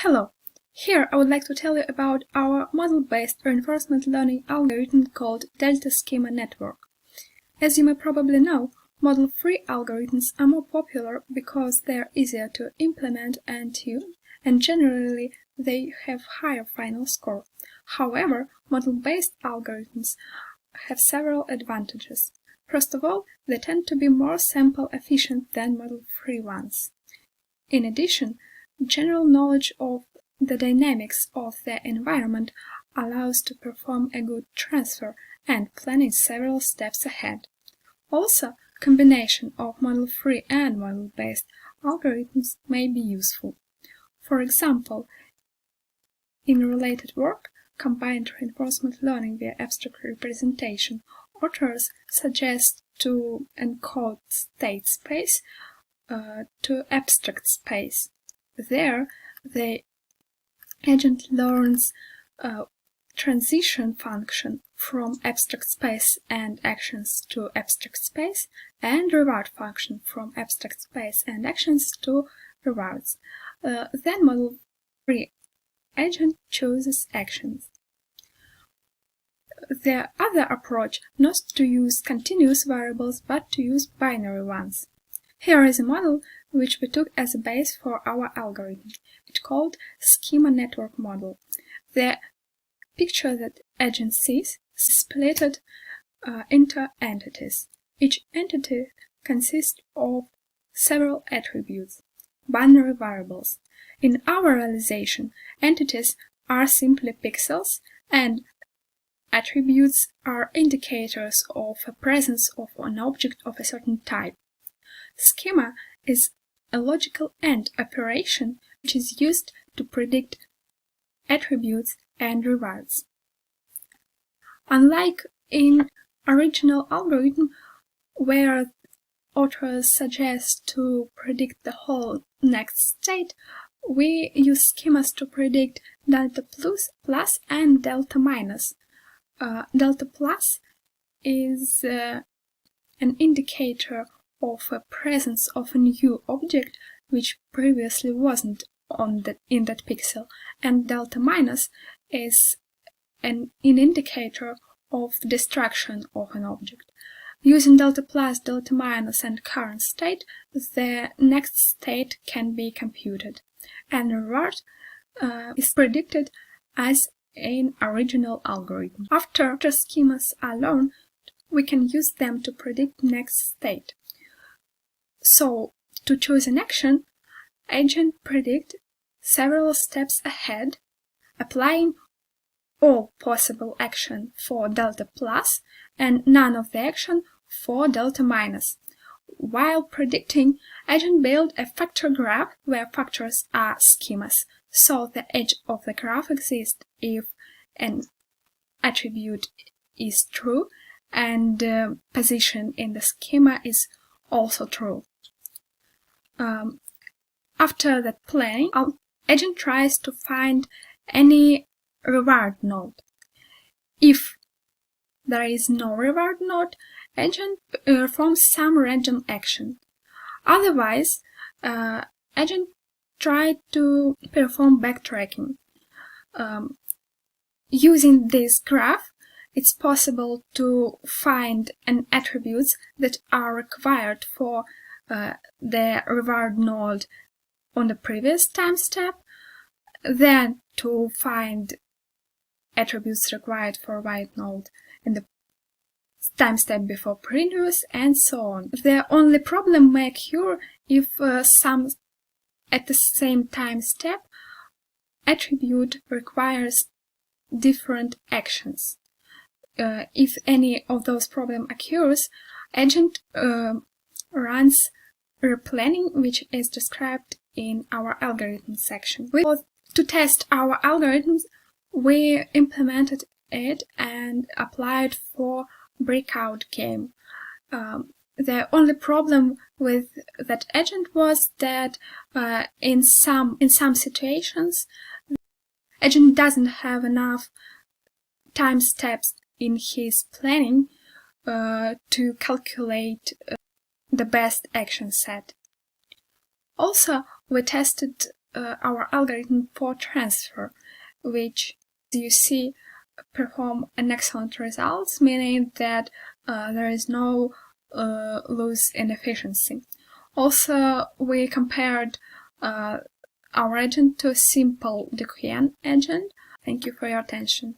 Hello! Here I would like to tell you about our model-based reinforcement learning algorithm called Delta Schema Network. As you may probably know, model-free algorithms are more popular because they are easier to implement and tune, and generally they have higher final score. However, model-based algorithms have several advantages. First of all, they tend to be more sample efficient than model-free ones. In addition, general knowledge of the dynamics of the environment allows to perform a good transfer and planning several steps ahead. Also, combination of model-free and model-based algorithms may be useful. For example, in related work, Combined Reinforcement Learning via Abstract Representation, authors suggest to encode state space to abstract space. There, the agent learns transition function from abstract space and actions to abstract space, and reward function from abstract space and actions to rewards. Then model-free agent chooses actions. The other approach not to use continuous variables but to use binary ones. Here is a model which we took as a base for our algorithm. It's called Schema Network model. The picture that agent sees is split into entities. Each entity consists of several attributes, binary variables. In our realization, entities are simply pixels and attributes are indicators of a presence of an object of a certain type. Schema is a logical AND operation which is used to predict attributes and rewards. Unlike in original algorithm, where authors suggest to predict the whole next state, we use schemas to predict delta plus and delta minus. Delta plus is an indicator of a presence of a new object which previously wasn't in that pixel, and delta minus is an indicator of destruction of an object. Using delta plus, delta minus, and current state, the next state can be computed, and the reward is predicted as in original algorithm. After schemas are learned, we can use them to predict next state. So, to choose an action, agent predict several steps ahead, applying all possible action for delta plus and none of the action for delta minus. While predicting, agent build a factor graph where factors are schemas, so the edge of the graph exists if an attribute is true and position in the schema is also true. After that planning, our agent tries to find any reward node. If there is no reward node, agent performs some random action. Otherwise, agent tries to perform backtracking. Using this graph, it's possible to find an attributes that are required for the reward node on the previous time step, then to find attributes required for reward node in the time step before previous, and so on. The only problem may occur if some at the same time step attribute requires different actions. If any of those problems occurs, agent runs replanning, which is described in our algorithm section. To test our algorithms, we implemented it and applied for breakout game. The only problem with that agent was that in some situations, agent doesn't have enough time steps in his planning to calculate the best action set. Also, we tested our algorithm for transfer, which you see perform an excellent results, meaning that there is no loss in efficiency. Also, we compared our agent to a simple DQN agent. Thank you for your attention.